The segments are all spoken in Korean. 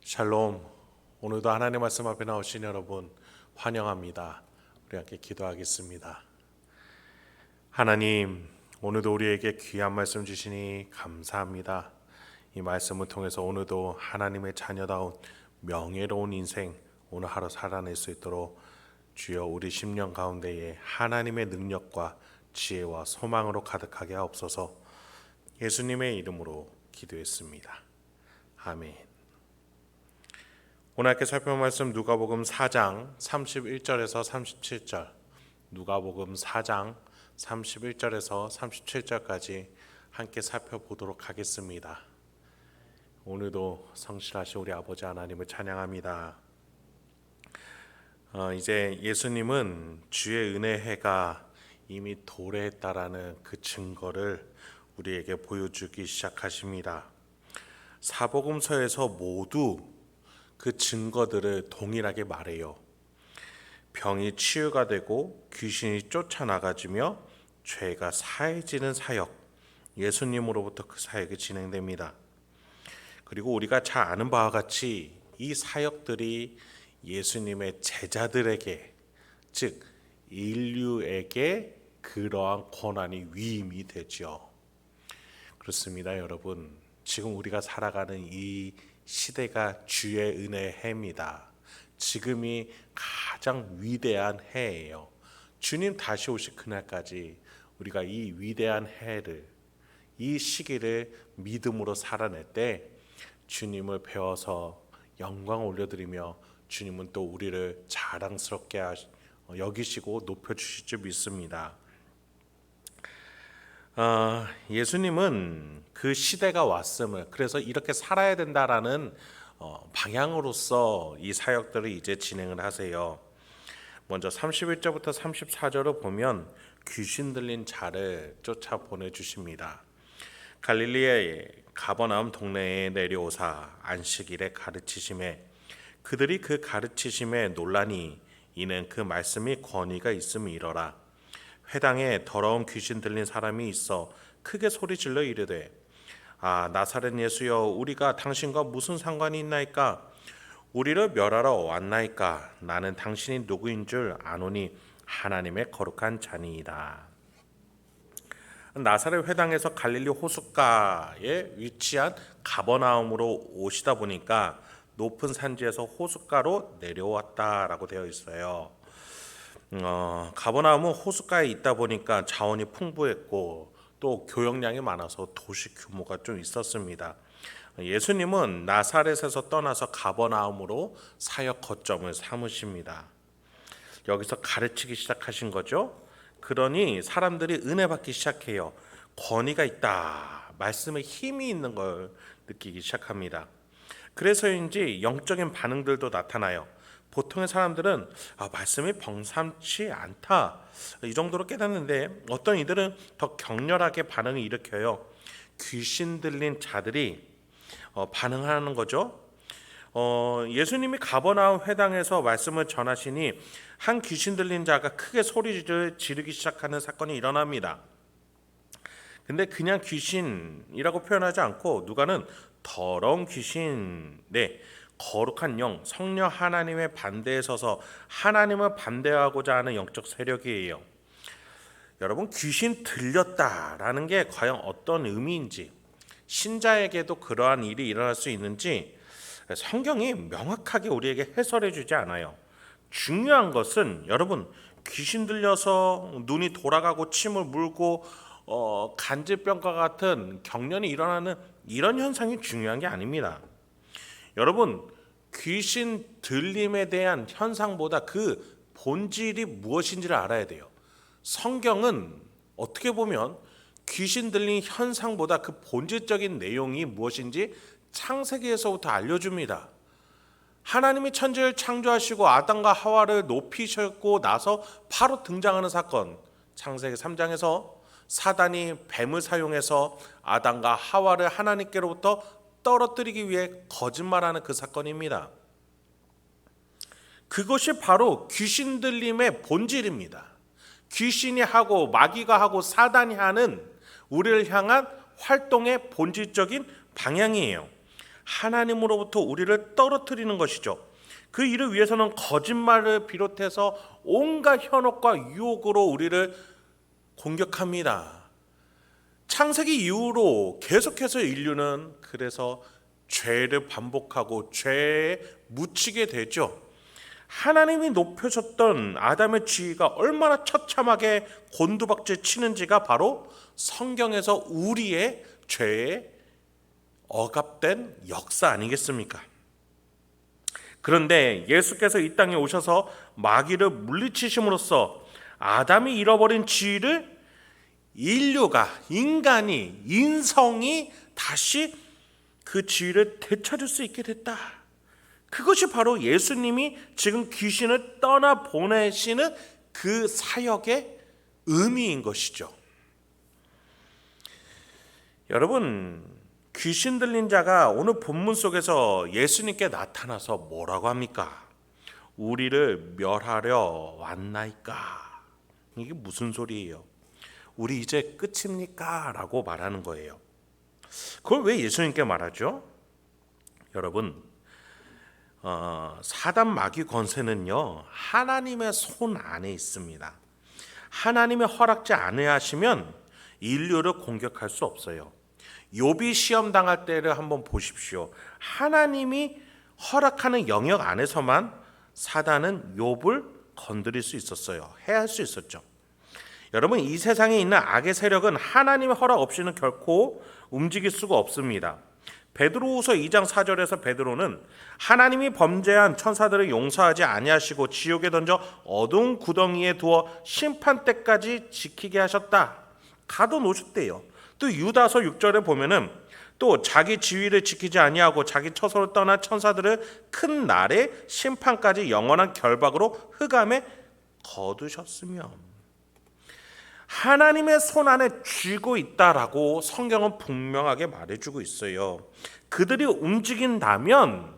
샬롬. 오늘도 하나님 말씀 앞에 나오신 여러분 환영합니다. 우리 함께 기도하겠습니다. 하나님, 오늘도 우리에게 귀한 말씀 주시니 감사합니다. 이 말씀을 통해서 오늘도 하나님의 자녀다운 명예로운 인생 오늘 하루 살아낼 수 있도록 주여 우리 심령 가운데에 하나님의 능력과 지혜와 소망으로 가득하게 하옵소서. 예수님의 이름으로 기도했습니다. 아멘. 오늘 함께 살펴볼 말씀 누가복음 4장 31절에서 37절, 누가복음 4장 31절에서 37절까지 함께 살펴보도록 하겠습니다. 오늘도 성실하신 우리 아버지 하나님을 찬양합니다. 이제 예수님은 주의 은혜의 해가 이미 도래했다라는 그 증거를 우리에게 보여주기 시작하십니다. 사복음서에서 모두 그 증거들을 동일하게 말해요. 병이 치유가 되고 귀신이 쫓아나가지며 죄가 사해지는 사역, 예수님으로부터 그 사역이 진행됩니다. 그리고 우리가 잘 아는 바와 같이 이 사역들이 예수님의 제자들에게, 즉 인류에게 그러한 권한이 위임이 되죠. 그렇습니다, 여러분. 지금 우리가 살아가는 이 시대가 주의 은혜의 해입니다. 지금이 가장 위대한 해예요. 주님 다시 오실 그날까지 우리가 이 위대한 해를, 이 시기를 믿음으로 살아낼 때 주님을 배워서 영광 올려드리며 주님은 또 우리를 자랑스럽게 여기시고 높여주실 줄 믿습니다. 예수님은 그 시대가 왔음을, 그래서 이렇게 살아야 된다라는 방향으로서 이 사역들을 이제 진행을 하세요. 먼저 31절부터 34절을 보면 귀신 들린 자를 쫓아 보내주십니다. 갈릴리의 가버나움 동네에 내려오사 안식일에 가르치심에 그들이 그 가르치심에 놀라니 이는 그 말씀이 권위가 있음이 이러라. 회당에 더러운 귀신 들린 사람이 있어 크게 소리질러 이르되 나사렛 예수여, 우리가 당신과 무슨 상관이 있나이까? 우리를 멸하러 왔나이까? 나는 당신이 누구인 줄 아노니 하나님의 거룩한 자니이다. 나사렛 회당에서 갈릴리 호숫가에 위치한 가버나움으로 오시다 보니까 높은 산지에서 호숫가로 내려왔다라고 되어 있어요. 가버나움은 호숫가에 있다 보니까 자원이 풍부했고 또 교역량이 많아서 도시 규모가 좀 있었습니다. 예수님은 나사렛에서 떠나서 가버나움으로 사역 거점을 삼으십니다. 여기서 가르치기 시작하신 거죠. 그러니 사람들이 은혜 받기 시작해요. 권위가 있다, 말씀에 힘이 있는 걸 느끼기 시작합니다. 그래서인지 영적인 반응들도 나타나요. 보통의 사람들은 말씀이 범상치 않다, 이 정도로 깨닫는데 어떤 이들은 더 격렬하게 반응을 일으켜요. 귀신 들린 자들이 반응하는 거죠. 예수님이 가버나움 회당에서 말씀을 전하시니 한 귀신 들린 자가 크게 소리를 지르기 시작하는 사건이 일어납니다. 근데 그냥 귀신이라고 표현하지 않고 누가는 더러운 귀신, 거룩한 영, 성령 하나님의 반대에 서서 하나님을 반대하고자 하는 영적 세력이에요. 여러분, 귀신 들렸다라는 게 과연 어떤 의미인지, 신자에게도 그러한 일이 일어날 수 있는지 성경이 명확하게 우리에게 해설해 주지 않아요. 중요한 것은 여러분, 귀신 들려서 눈이 돌아가고 침을 물고 간질병과 같은 경련이 일어나는 이런 현상이 중요한 게 아닙니다. 여러분, 귀신 들림에 대한 현상보다 그 본질이 무엇인지를 알아야 돼요. 성경은 어떻게 보면 귀신 들린 현상보다 그 본질적인 내용이 무엇인지 창세기에서부터 알려줍니다. 하나님이 천지를 창조하시고 아담과 하와를 높이셨고 나서 바로 등장하는 사건, 창세기 3장에서 사단이 뱀을 사용해서 아담과 하와를 하나님께로부터 떨어뜨리기 위해 거짓말하는 그 사건입니다. 그것이 바로 귀신 들림의 본질입니다. 귀신이 하고 마귀가 하고 사단이 하는 우리를 향한 활동의 본질적인 방향이에요. 하나님으로부터 우리를 떨어뜨리는 것이죠. 그 일을 위해서는 거짓말을 비롯해서 온갖 현혹과 유혹으로 우리를 공격합니다. 창세기 이후로 계속해서 인류는 그래서 죄를 반복하고 죄에 묻히게 되죠. 하나님이 높여줬던 아담의 지위가 얼마나 처참하게 곤두박질 치는지가 바로 성경에서 우리의 죄에 억압된 역사 아니겠습니까? 그런데 예수께서 이 땅에 오셔서 마귀를 물리치심으로써 아담이 잃어버린 지위를 인류가, 인간이, 인성이 다시 그 지위를 되찾을 수 있게 됐다. 그것이 바로 예수님이 지금 귀신을 떠나보내시는 그 사역의 의미인 것이죠. 여러분, 귀신 들린 자가 오늘 본문 속에서 예수님께 나타나서 뭐라고 합니까? 우리를 멸하려 왔나이까? 이게 무슨 소리예요? 우리 이제 끝입니까? 라고 말하는 거예요. 그걸 왜 예수님께 말하죠? 여러분, 사단 마귀 권세는요, 하나님의 손 안에 있습니다. 하나님의 허락지 아니하시면 인류를 공격할 수 없어요. 욥이 시험 당할 때를 한번 보십시오. 하나님이 허락하는 영역 안에서만 사단은 욥을 건드릴 수 있었어요. 해할 수 있었죠. 여러분, 이 세상에 있는 악의 세력은 하나님의 허락 없이는 결코 움직일 수가 없습니다. 베드로후서 2장 4절에서 베드로는 하나님이 범죄한 천사들을 용서하지 아니하시고 지옥에 던져 어두운 구덩이에 두어 심판 때까지 지키게 하셨다. 가둬놓으셨대요. 또 유다서 6절에 보면은 또 자기 지위를 지키지 아니하고 자기 처소를 떠난 천사들을 큰 날의 심판까지 영원한 결박으로 흑암에 거두셨으며, 하나님의 손 안에 쥐고 있다라고 성경은 분명하게 말해주고 있어요. 그들이 움직인다면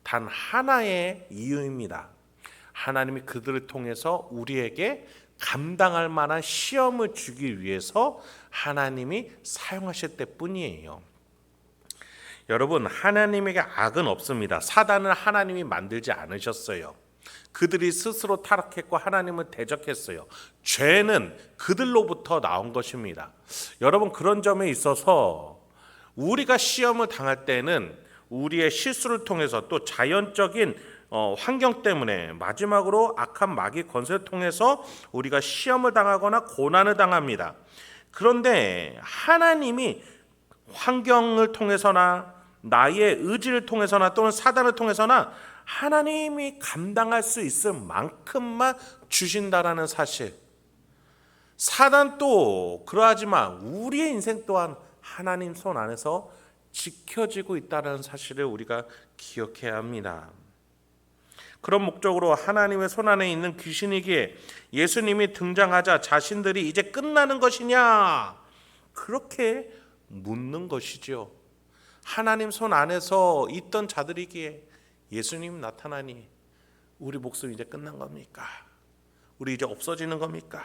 단 하나의 이유입니다. 하나님이 그들을 통해서 우리에게 감당할 만한 시험을 주기 위해서 하나님이 사용하실 때뿐이에요. 여러분, 하나님에게 악은 없습니다. 사단을 하나님이 만들지 않으셨어요. 그들이 스스로 타락했고 하나님을 대적했어요. 죄는 그들로부터 나온 것입니다. 여러분, 그런 점에 있어서 우리가 시험을 당할 때는 우리의 실수를 통해서 또 자연적인 환경 때문에 마지막으로 악한 마귀 권세를 통해서 우리가 시험을 당하거나 고난을 당합니다. 그런데 하나님이 환경을 통해서나 나의 의지를 통해서나 또는 사단을 통해서나 하나님이 감당할 수 있을 만큼만 주신다라는 사실. 사단도 그러하지만 우리의 인생 또한 하나님 손 안에서 지켜지고 있다는 사실을 우리가 기억해야 합니다. 그런 목적으로 하나님의 손 안에 있는 귀신이기에 예수님이 등장하자 자신들이 이제 끝나는 것이냐? 그렇게 묻는 것이죠. 하나님 손 안에서 있던 자들이기에 예수님 나타나니 우리 목숨 이제 끝난 겁니까? 우리 이제 없어지는 겁니까?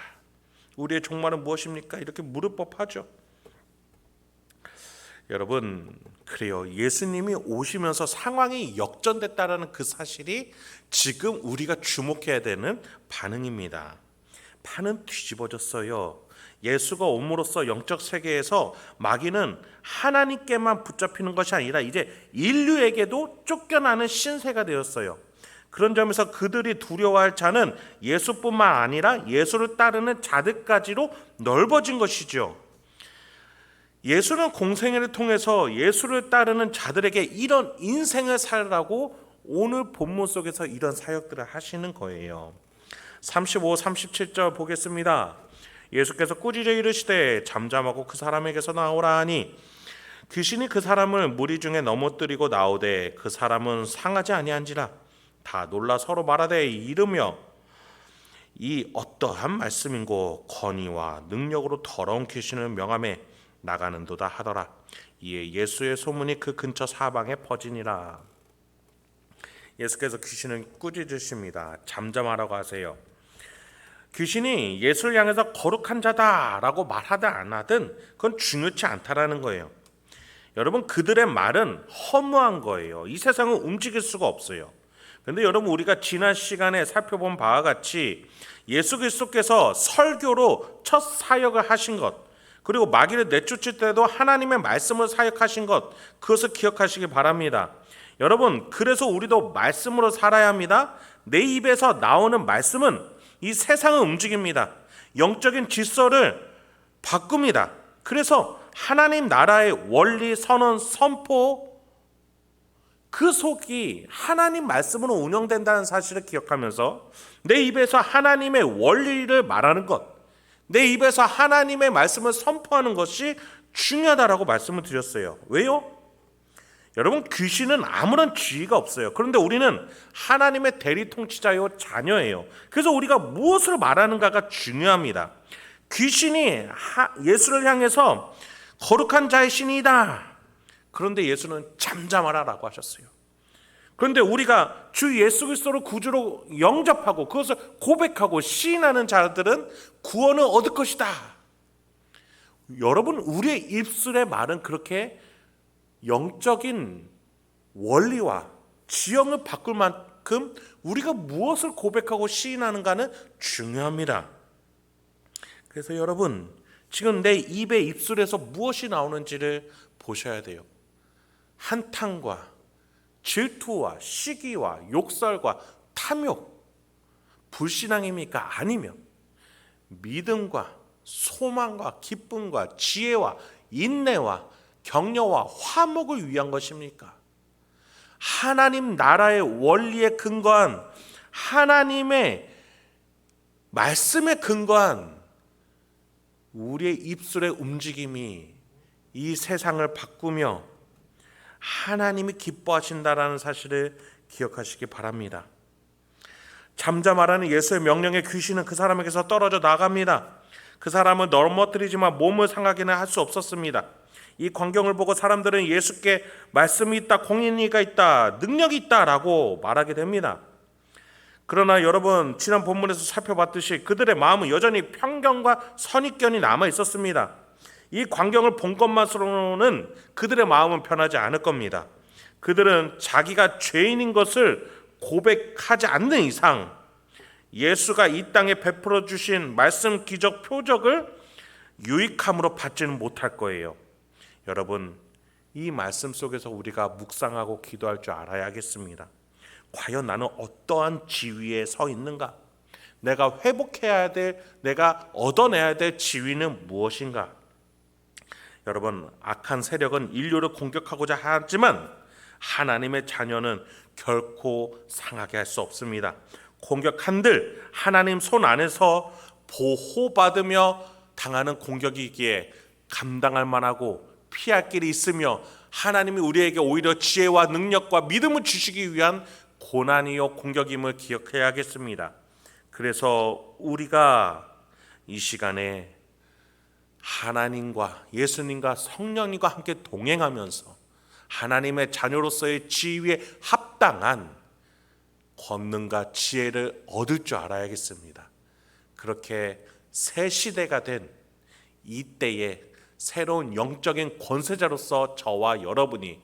우리의 종말은 무엇입니까? 이렇게 물을 법하죠. 여러분, 그래요. 예수님이 오시면서 상황이 역전됐다라는 그 사실이 지금 우리가 주목해야 되는 반응입니다. 판은 뒤집어졌어요. 예수가 옴으로써 영적 세계에서 마귀는 하나님께만 붙잡히는 것이 아니라 이제 인류에게도 쫓겨나는 신세가 되었어요. 그런 점에서 그들이 두려워할 자는 예수뿐만 아니라 예수를 따르는 자들까지로 넓어진 것이죠. 예수는 공생애를 통해서 예수를 따르는 자들에게 이런 인생을 살라고 오늘 본문 속에서 이런 사역들을 하시는 거예요. 35, 37절 보겠습니다. 예수께서 꾸짖어 이르시되 잠잠하고 그 사람에게서 나오라 하니 귀신이 그 사람을 무리 중에 넘어뜨리고 나오되 그 사람은 상하지 아니한지라. 다 놀라 서로 말하되 이르며 이 어떠한 말씀인고 권위와 능력으로 더러운 귀신을 명함에 나가는도다 하더라. 이에 예수의 소문이 그 근처 사방에 퍼지니라. 예수께서 귀신을 꾸짖으십니다. 잠잠하라고 하세요. 귀신이 예수를 향해서 거룩한 자다라고 말하든 안 하든 그건 중요치 않다라는 거예요. 여러분, 그들의 말은 허무한 거예요. 이 세상은 움직일 수가 없어요. 그런데 여러분, 우리가 지난 시간에 살펴본 바와 같이 예수 그리스도께서 설교로 첫 사역을 하신 것, 그리고 마귀를 내쫓을 때도 하나님의 말씀을 사역하신 것, 그것을 기억하시기 바랍니다. 여러분, 그래서 우리도 말씀으로 살아야 합니다. 내 입에서 나오는 말씀은 이 세상을 움직입니다. 영적인 질서를 바꿉니다. 그래서 하나님 나라의 원리, 선언, 선포, 그 속이 하나님 말씀으로 운영된다는 사실을 기억하면서 내 입에서 하나님의 원리를 말하는 것, 내 입에서 하나님의 말씀을 선포하는 것이 중요하다라고 말씀을 드렸어요. 왜요? 여러분, 귀신은 아무런 지위가 없어요. 그런데 우리는 하나님의 대리 통치자요, 자녀예요. 그래서 우리가 무엇을 말하는가가 중요합니다. 귀신이 예수를 향해서 거룩한 자의 신이다. 그런데 예수는 잠잠하라라고 하셨어요. 그런데 우리가 주 예수 그리스도를 구주로 영접하고 그것을 고백하고 시인하는 자들은 구원을 얻을 것이다. 여러분, 우리의 입술의 말은 그렇게 영적인 원리와 지형을 바꿀 만큼 우리가 무엇을 고백하고 시인하는가는 중요합니다. 그래서 여러분, 지금 내 입에 입술에서 무엇이 나오는지를 보셔야 돼요. 한탄과 질투와 시기와 욕설과 탐욕, 불신앙입니까? 아니면 믿음과 소망과 기쁨과 지혜와 인내와 격려와 화목을 위한 것입니까? 하나님 나라의 원리에 근거한, 하나님의 말씀에 근거한 우리의 입술의 움직임이 이 세상을 바꾸며 하나님이 기뻐하신다라는 사실을 기억하시기 바랍니다. 잠잠하라는 예수의 명령에 귀신은 그 사람에게서 떨어져 나갑니다. 그 사람을 넘어뜨리지만 몸을 상하게는 할 수 없었습니다. 이 광경을 보고 사람들은 예수께 말씀이 있다, 공인이가 있다, 능력이 있다라고 말하게 됩니다. 그러나 여러분, 지난 본문에서 살펴봤듯이 그들의 마음은 여전히 편견과 선입견이 남아 있었습니다. 이 광경을 본 것만으로는 그들의 마음은 편하지 않을 겁니다. 그들은 자기가 죄인인 것을 고백하지 않는 이상 예수가 이 땅에 베풀어 주신 말씀, 기적, 표적을 유익함으로 받지는 못할 거예요. 여러분, 이 말씀 속에서 우리가 묵상하고 기도할 줄 알아야겠습니다. 과연 나는 어떠한 지위에 서 있는가? 내가 회복해야 될, 내가 얻어내야 될 지위는 무엇인가? 여러분, 악한 세력은 인류를 공격하고자 하지만 하나님의 자녀는 결코 상하게 할 수 없습니다. 공격한들 하나님 손 안에서 보호받으며 당하는 공격이기에 감당할 만하고 피할 길이 있으며 하나님이 우리에게 오히려 지혜와 능력과 믿음을 주시기 위한 고난이요 공격임을 기억해야겠습니다. 그래서 우리가 이 시간에 하나님과 예수님과 성령님과 함께 동행하면서 하나님의 자녀로서의 지위에 합당한 권능과 지혜를 얻을 줄 알아야겠습니다. 그렇게 새 시대가 된 이때에 새로운 영적인 권세자로서 저와 여러분이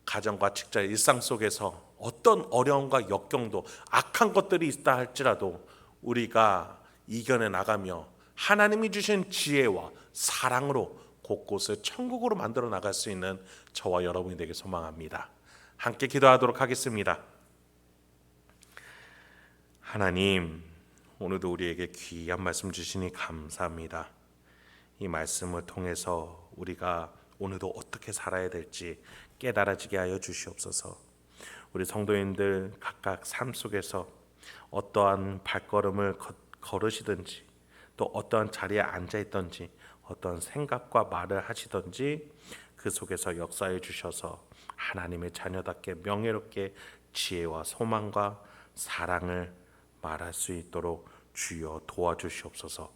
가정과 직장 일상 속에서 어떤 어려움과 역경도 악한 것들이 있다 할지라도 우리가 이겨내 나가며 하나님이 주신 지혜와 사랑으로 곳곳을 천국으로 만들어 나갈 수 있는 저와 여러분이 되길 소망합니다. 함께 기도하도록 하겠습니다. 하나님, 오늘도 우리에게 귀한 말씀 주시니 감사합니다. 이 말씀을 통해서 우리가 오늘도 어떻게 살아야 될지 깨달아지게 하여 주시옵소서. 우리 성도님들 각각 삶 속에서 어떠한 발걸음을 걸으시든지 또 어떠한 자리에 앉아 있든지 어떤 생각과 말을 하시든지 그 속에서 역사해 주셔서 하나님의 자녀답게 명예롭게 지혜와 소망과 사랑을 말할 수 있도록 주여 도와주시옵소서.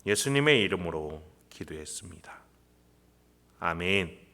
예수님의 이름으로 기도했습니다. 아멘.